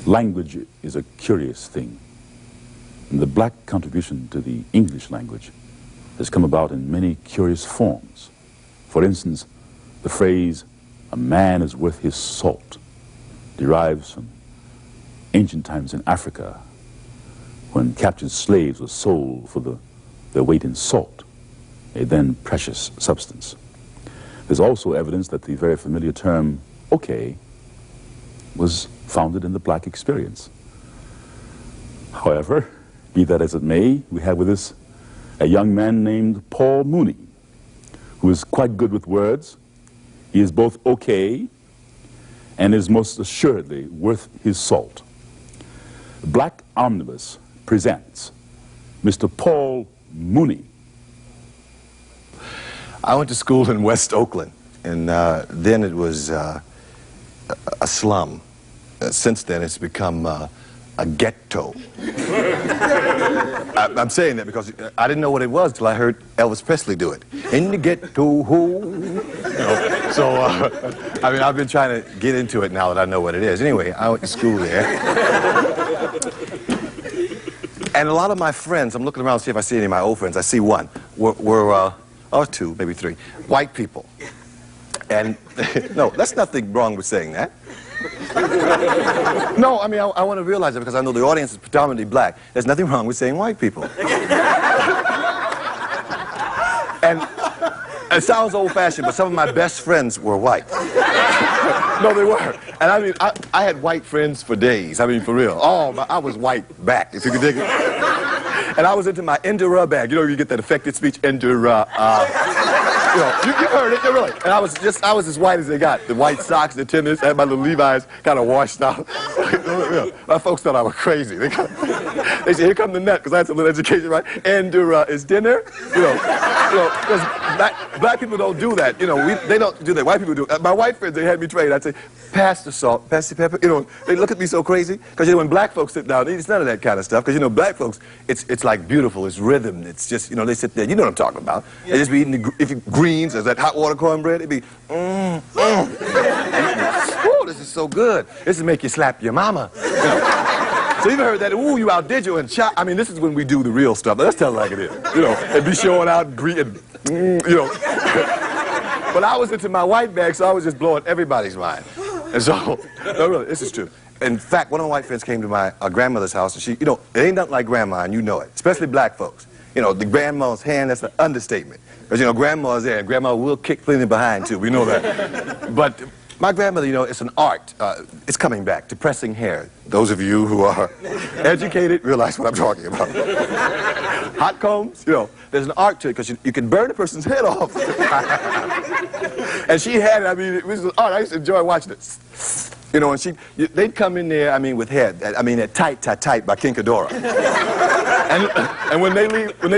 Language is a curious thing. And the black contribution to the English language has come about in many curious forms. For instance, the phrase, "a man is worth his salt," derives from ancient times in Africa, when captured slaves were sold for their weight in salt, a then precious substance. There's also evidence that the very familiar term, "okay," was founded in the black experience. However, be that as it may, we have with us a young man named Paul Mooney, who is quite good with words. He is both okay and is most assuredly worth his salt. Black Omnibus presents Mr. Paul Mooney. I went to school in West Oakland, and then it was a slum. Since then, it's become a ghetto. I'm saying that because I didn't know what it was till I heard Elvis Presley do it. In the ghetto, so, I mean, I've been trying to get into it now that I know what it is. Anyway, I went to school there. And a lot of my friends, I'm looking around to see if I see any of my old friends. I see one. Or two, maybe three, white people. And no, that's nothing wrong with saying that. No, I mean, I want to realize it because I know the audience is predominantly black. There's nothing wrong with saying white people. And it sounds old-fashioned, but some of my best friends were white. No, they were. And I mean, I had white friends for days. I mean, for real. Oh, I was white back, if you could dig it. And I was into my Endura bag. You know, you get that affected speech, Endura. You know, you heard it, really. And I was as white as they got. The white socks, the tennis, I had my little Levi's kind of washed out. My folks thought I was crazy. They said, "Here come the nut," because I had some little education, right? Endura is dinner. You know, because black people don't do that. You know, they don't do that. White people do. My white friends, they had me trained. I'd say, "Pass the salt, pass the pepper." You know, they look at me so crazy because you know when black folks sit down, it's none of that kind of stuff. Because you know, black folks, it's like beautiful, it's rhythm. It's just they sit there. You know what I'm talking about? They just be eating greens, as that hot water cornbread. It'd be Oh, this is so good. This will make you slap your mama. You know. So you've heard that, ooh, you outdid you and shot. I mean, this is when we do the real stuff. Let's tell it like it is. You know, and be showing out and greeting, you know. But I was into my white bag, so I was just blowing everybody's mind. And so, no, really, this is true. In fact, one of my white friends came to my grandmother's house, and she, you know, it ain't nothing like grandma, and you know it, especially black folks. You know, the grandma's hand, that's an understatement. Because, you know, grandma's there, and grandma will kick plenty behind, too. We know that. But my grandmother, you know, it's an art. It's coming back, depressing hair. Those of you who are educated realize what I'm talking about. Hot combs, you know, there's an art to it, because you can burn a person's head off. And she had it, I mean, it was an art. I used to enjoy watching it. You know, and they'd come in there, I mean, with hair, I mean, at Tight by King Ghidorah. And when they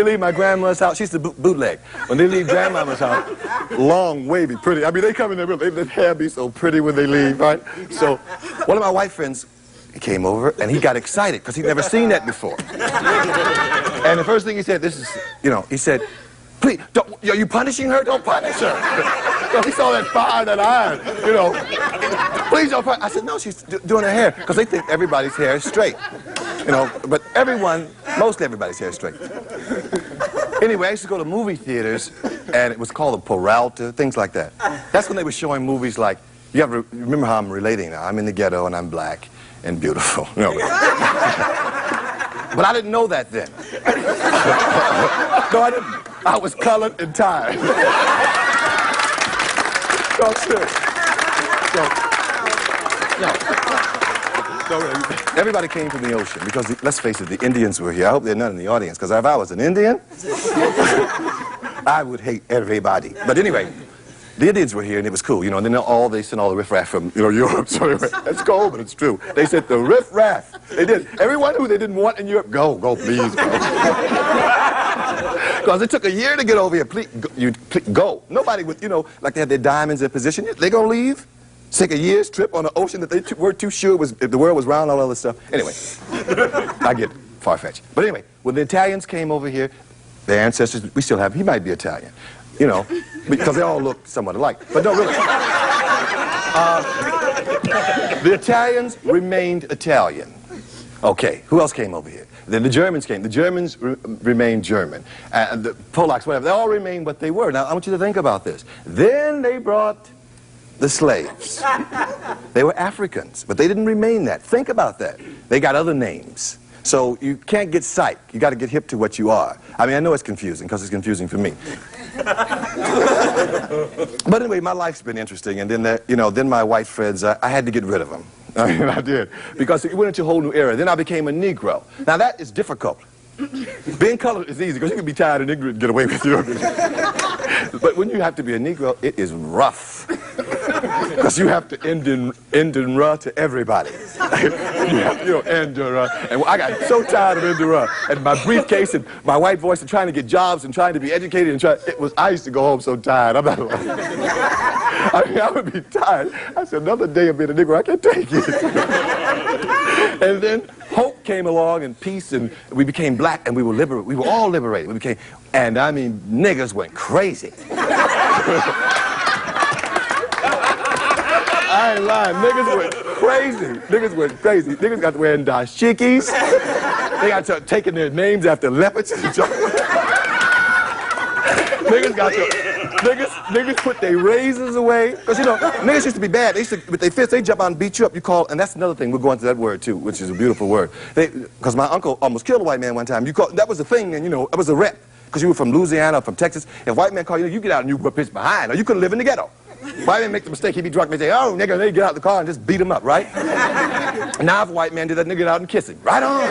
leave my grandma's house, she's the bootleg. When they leave grandmama's house, long, wavy, pretty. I mean, they come in there, their hair be so pretty when they leave, right? So one of my white friends, he came over, and he got excited, because he'd never seen that before. And the first thing he said, this is, you know, he said, "Please, are you punishing her? Don't punish her." So he saw that fire, that iron, you know. "Please don't punish." I said, "No, she's doing her hair," because they think everybody's hair is straight. You know, but most everybody's hair is straight. Anyway, I used to go to movie theaters, and it was called a Peralta, things like that. That's when they were showing movies like, you have to remember how I'm relating now. I'm in the ghetto, and I'm black and beautiful. You know, but I didn't know that then. No, I didn't. I was colored and tired. No, So everybody came from the ocean because, let's face it, the Indians were here. I hope there are none in the audience, because if I was an Indian, I would hate everybody. But anyway, the Indians were here, and it was cool, you know, and then they sent all the riffraff from, you know, Europe. So anyway, it's cold, but it's true. They sent the riffraff. They did. Everyone who they didn't want in Europe, go, please, go. Because it took a year to get over here. Please, go. Nobody would, you know, like they had their diamonds in position. They gonna leave? Take a year's trip on an ocean that they weren't too sure if the world was round, all other stuff. Anyway, I get far-fetched. But anyway, when the Italians came over here, their ancestors, we still have, he might be Italian, you know, because they all look somewhat alike. But no, really. The Italians remained Italian. Okay, who else came over here? Then the Germans came. The Germans remained German. The Polacks, whatever, they all remained what they were. Now, I want you to think about this. Then they brought the slaves. They were Africans, but they didn't remain that. Think about that. They got other names. So you can't get psych. You got to get hip to what you are. I mean, I know it's confusing because it's confusing for me. But anyway, my life's been interesting, and then then my white friends, I had to get rid of them. I mean, I did, because it went into a whole new era. Then I became a Negro. Now that is difficult. Being colored is easy because you can be tired and ignorant and get away with it. But when you have to be a Negro, it is rough. Because you have to end in ra to everybody. You have to, end in ra. And I got so tired of end in ra. And my briefcase and my white voice and trying to get jobs and trying to be educated and I used to go home so tired. I'm not lying. I mean, I would be tired. I said, another day of being a Negro, I can't take it. And then hope came along and peace, and we became black, and we were liberated. We were all liberated. We became, and I mean, niggas went crazy. I ain't lying. Niggas went crazy. Niggas went crazy. Niggas got to wearing dashikis. They got to taking their names after leopards. Niggas put their razors away. Because, niggas used to be bad. They used to, with their fists, they jump out and beat you up. You call, and that's another thing. We'll go into that word, too, which is a beautiful word. Because my uncle almost killed a white man one time. That was the thing, and, it was a rep. Because you were from Louisiana or from Texas. If white man called you, you get out and you were pitched behind, or you couldn't live in the ghetto. White man make the mistake, he'd be drunk, and they say, oh, nigga, they get out of the car and just beat him up, right? Now if a white man did that, nigga get out and kiss him. Right on.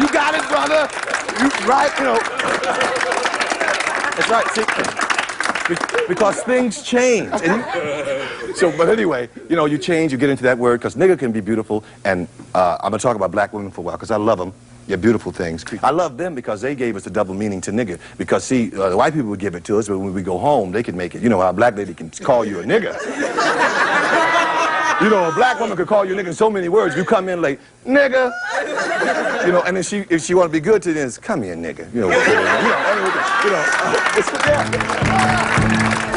You got it, brother. It's right, see, because things change. But anyway, you change, you get into that word, because nigga can be beautiful, and I'm going to talk about black women for a while, because I love them. They're beautiful things. I love them because they gave us the double meaning to nigga. Because, see, the white people would give it to us, but when we go home, they can make it. How a black lady can call you a nigga. A black woman could call you a nigga in so many words. You come in late, nigga. And then if she want to be good to you, then it's, come here, nigga. It's, yeah.